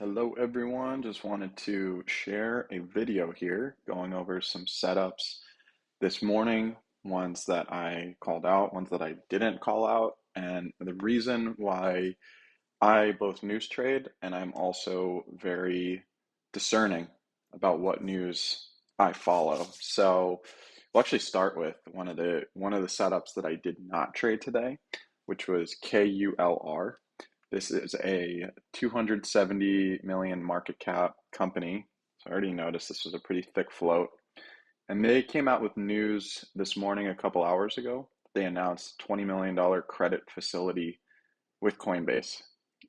Hello everyone, just wanted to share a video here going over some setups this morning, ones that I called out, ones that I didn't call out, and the reason why I both news trade and I'm also very discerning about what news I follow. So we'll actually start with one of the setups that I did not trade today, which was KULR. This is a 270 million market cap company. So I already noticed this was a pretty thick float. And they came out with news this morning a couple hours ago. They announced $20 million credit facility with Coinbase.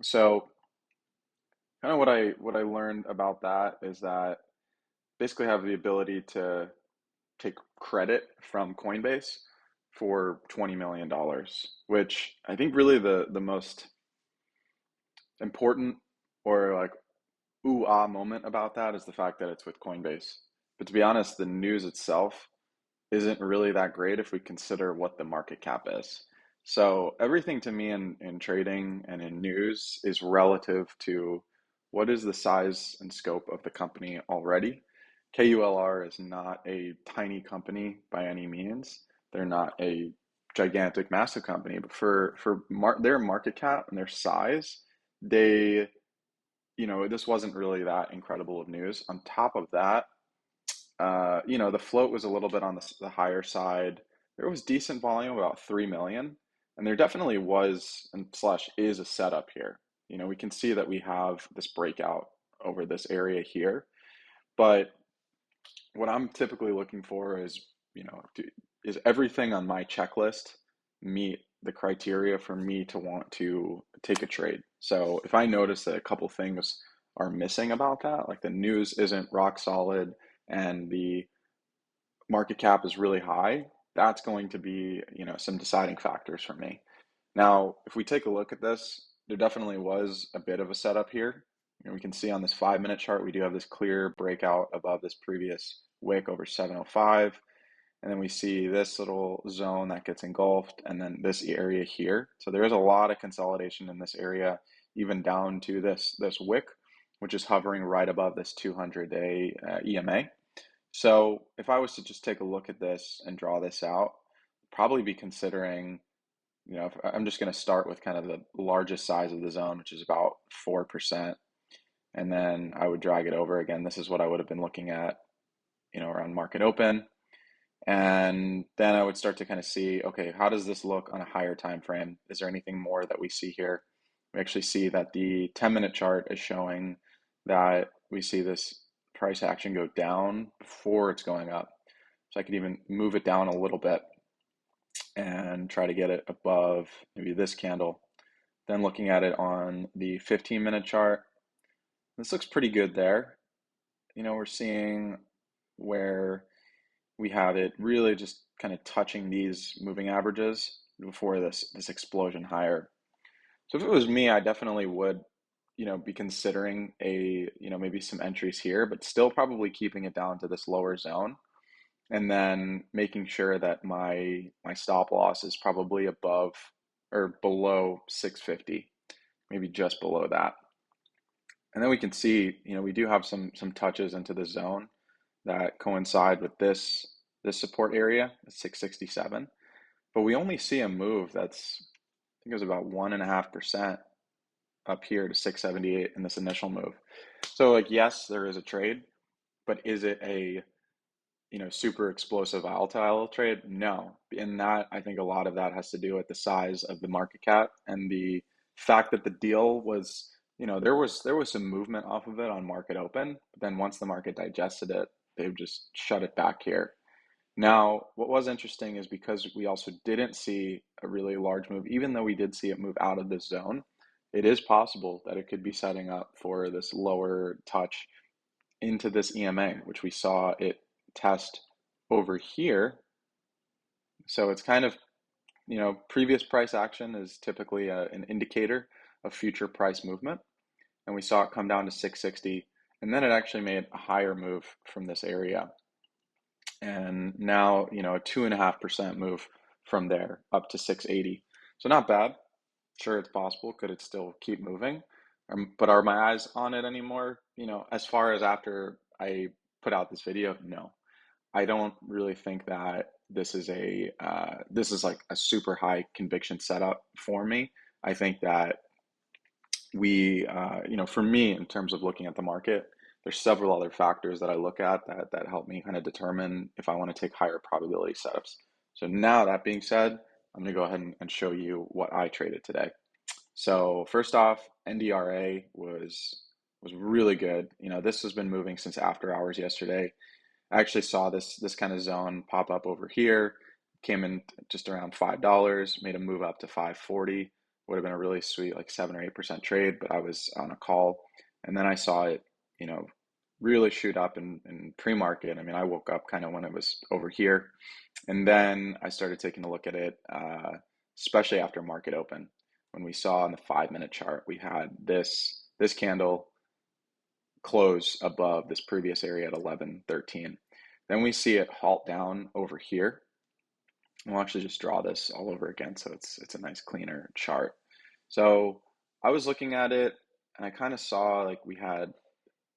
So kind of what I learned about that is that basically have the ability to take credit from Coinbase for $20 million, which I think really the most important or like ooh ah moment about that is the fact that it's with Coinbase. But to be honest, the news itself isn't really that great if we consider what the market cap is. So everything to me in trading and in news is relative to what is the size and scope of the company already. KULR is not a tiny company by any means. They're not a gigantic, massive company, but their market cap and their size, they this wasn't really that incredible of news. On top of that, the float was a little bit on the higher side. There was decent volume, about 3 million, and there definitely was and slash is a setup here. We can see that we have this breakout over this area here, but what I'm typically looking for is, is everything on my checklist meet the criteria for me to want to take a trade? So if I notice that a couple things are missing about that, like the news isn't rock solid and the market cap is really high, that's going to be, some deciding factors for me. Now, if we take a look at this, there definitely was a bit of a setup here. We can see on this 5-minute chart, we do have this clear breakout above this previous wick over 705. And then we see this little zone that gets engulfed and then this area here. So there is a lot of consolidation in this area, even down to this wick, which is hovering right above this 200-day EMA. So if I was to just take a look at this and draw this out, probably be considering, if I'm just going to start with kind of the largest size of the zone, which is about 4%. And then I would drag it over again. This is what I would have been looking at, around market open. And then I would start to kind of see, okay, how does this look on a higher time frame? Is there anything more that we see here? We actually see that the 10-minute chart is showing that we see this price action go down before it's going up. So I could even move it down a little bit and try to get it above maybe this candle. Then looking at it on the 15-minute chart, this looks pretty good there. We're seeing where we have it really just kind of touching these moving averages before this explosion higher. So if it was me, I definitely would, be considering maybe some entries here, but still probably keeping it down to this lower zone. And then making sure that my stop loss is probably above or below 650, maybe just below that. And then we can see, we do have some touches into the zone that coincide with this support area, 667. But we only see a move that's, I think it was about 1.5% up here to 678 in this initial move. So yes, there is a trade, but is it a, super explosive volatile trade? No. And that, I think a lot of that has to do with the size of the market cap and the fact that the deal was, there was some movement off of it on market open, but then once the market digested it, they've just shut it back here. Now, what was interesting is because we also didn't see a really large move, even though we did see it move out of this zone, it is possible that it could be setting up for this lower touch into this EMA, which we saw it test over here. So it's kind of, previous price action is typically an indicator of future price movement. And we saw it come down to 660, and then it actually made a higher move from this area. And now, a 2.5% move from there up to 680. So not bad. Sure, it's possible. Could it still keep moving? But are my eyes on it anymore? You know, as far as after I put out this video, no. I don't really think that this is like a super high conviction setup for me. I think that you know, for me, in terms of looking at the market, there's several other factors that I look at that help me kind of determine if I want to take higher probability setups. So now that being said, I'm going to go ahead and show you what I traded today. So first off, NDRA was really good. You know, this has been moving since after hours yesterday. I actually saw this kind of zone pop up over here, came in just around $5, made a move up to 540. Would have been a really sweet like 7 or 8% trade, but I was on a call, and then I saw it, you know, really shoot up in pre-market. I mean, I woke up kind of when it was over here, and then I started taking a look at it, especially after market open. When we saw on the 5-minute chart, we had this candle close above this previous area at 1113. Then we see it halt down over here. We'll actually just draw this all over again so it's a nice cleaner chart. So I was looking at it and I kind of saw like we had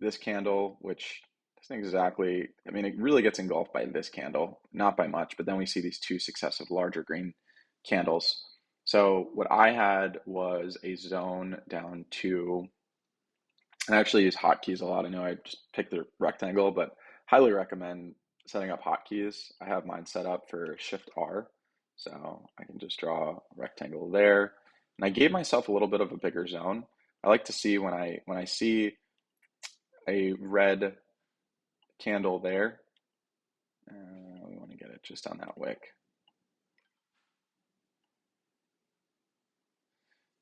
this candle, which isn't exactly, I mean, it really gets engulfed by this candle, not by much, but then we see these two successive larger green candles. So what I had was a zone down to, I actually use hotkeys a lot. I know I just picked the rectangle, but highly recommend setting up hotkeys. I have mine set up for Shift R, so I can just draw a rectangle there. And I gave myself a little bit of a bigger zone. I like to see when I see a red candle there, we want to get it just on that wick,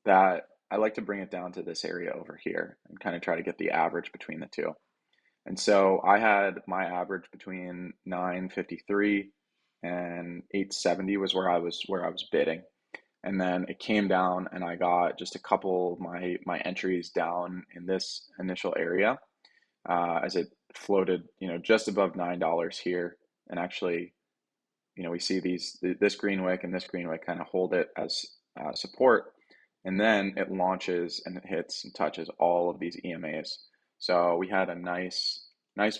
that I like to bring it down to this area over here and kind of try to get the average between the two. And so I had my average between 953 and 870 was where I was bidding. And then it came down and I got just a couple of my entries down in this initial area, as it floated, you know, just above $9 here. And actually, you know, we see this green wick and this green wick kind of hold it as support, and then it launches and it hits and touches all of these EMAs. So we had a nice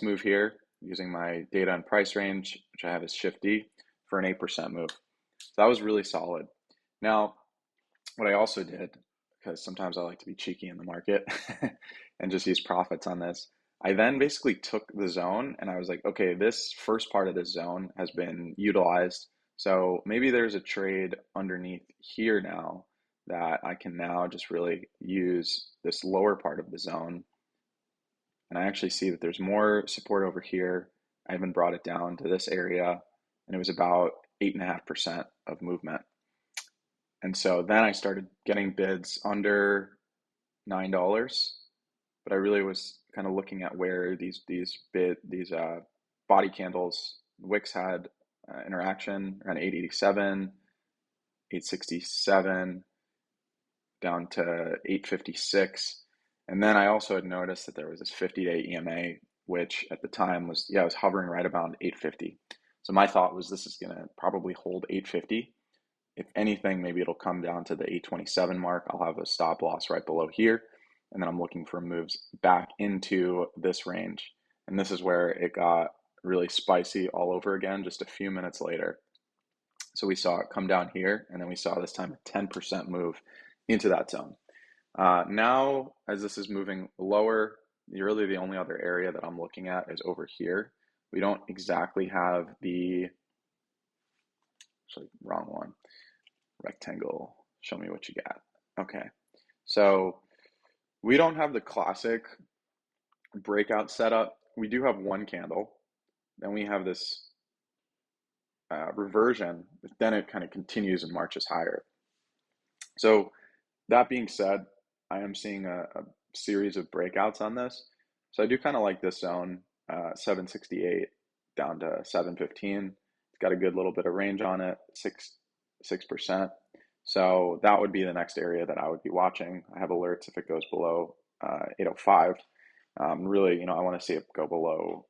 move here using my data and price range, which I have as Shift D, for an 8% move. So that was really solid. Now, what I also did, because sometimes I like to be cheeky in the market and just use profits on this, I then basically took the zone and I was like, okay, this first part of this zone has been utilized. So maybe there's a trade underneath here now that I can now just really use this lower part of the zone. And I actually see that there's more support over here. I even brought it down to this area, and it was about 8.5% of movement. And so then I started getting bids under $9, but I really was kind of looking at where these body candles wicks had interaction around 887, 867, down to 856. And then I also had noticed that there was this 50-day EMA, which at the time was, yeah, I was hovering right about 850. So my thought was this is going to probably hold 850. If anything, maybe it'll come down to the 827 mark. I'll have a stop loss right below here. And then I'm looking for moves back into this range. And this is where it got really spicy all over again just a few minutes later. So we saw it come down here, and then we saw this time a 10% move into that zone. Now, as this is moving lower, really the only other area that I'm looking at is over here. We don't exactly have the, actually, wrong one. Rectangle, show me what you got. Okay, so we don't have the classic breakout setup. We do have one candle. Then we have this reversion. Then it kind of continues and marches higher. So that being said, I am seeing a series of breakouts on this. So I do kind of like this zone, 768 down to 715. It's got a good little bit of range on it, 6%. So that would be the next area that I would be watching. I have alerts if it goes below 805. Really, you know, I want to see it go below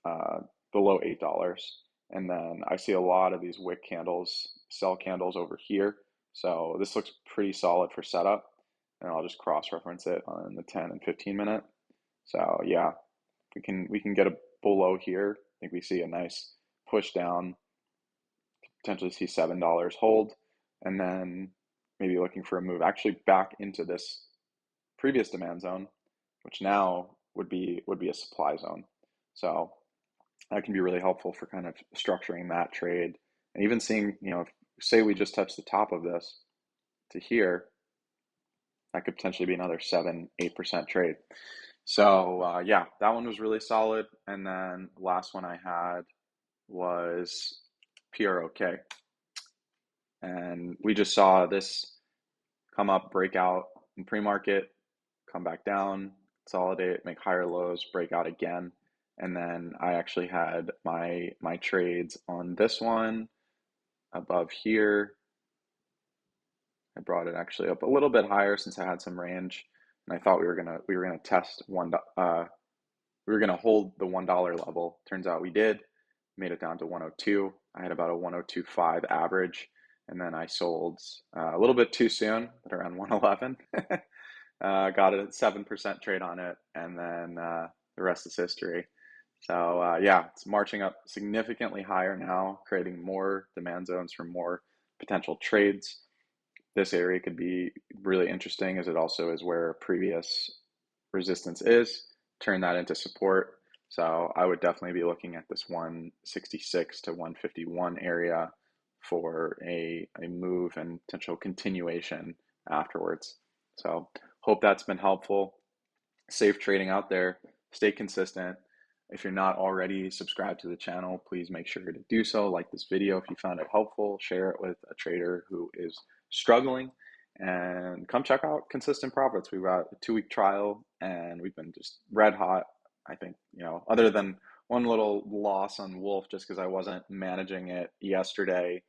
$8. And then I see a lot of these wick candles, sell candles over here. So this looks pretty solid for setup. and I'll just cross-reference it on the 10 and 15 minute. So yeah, we can get a below here. I think we see a nice push down, potentially see $7 hold, and then maybe looking for a move actually back into this previous demand zone, which now would be a supply zone. So that can be really helpful for kind of structuring that trade and even seeing, say we just touch the top of this to here, that could potentially be another 7-8% trade. So yeah, that one was really solid. And then the last one I had was PROK. And we just saw this come up, break out in pre-market, come back down, consolidate, make higher lows, break out again. And then I actually had my trades on this one above here. I brought it actually up a little bit higher since I had some range, and I thought we were gonna test we were gonna hold the $1 level. Turns out we did. Made it down to 102. I had about a 102.5 average, and then I sold a little bit too soon at around 111. Got a 7% trade on it, and then the rest is history. So yeah, it's marching up significantly higher now, creating more demand zones for more potential trades. This area could be really interesting as it also is where previous resistance is. Turn that into support. So I would definitely be looking at this 166 to 151 area for a move and potential continuation afterwards. So hope that's been helpful. Safe trading out there. Stay consistent. If you're not already subscribed to the channel, please make sure to do so. Like this video if you found it helpful. Share it with a trader who is struggling. And come check out Consistent Profits. We've got a 2-week trial and we've been just red hot. I think, other than one little loss on Wolf just because I wasn't managing it yesterday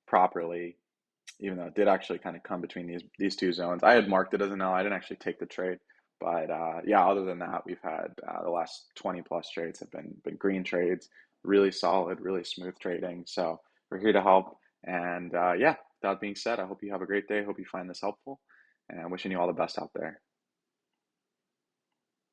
properly, even though it did actually kind of come between these two zones. I had marked it as an L. I didn't actually take the trade. But yeah, other than that, we've had the last 20 plus trades have been green trades, really solid, really smooth trading. So we're here to help. And yeah, that being said, I hope you have a great day. I hope you find this helpful and wishing you all the best out there.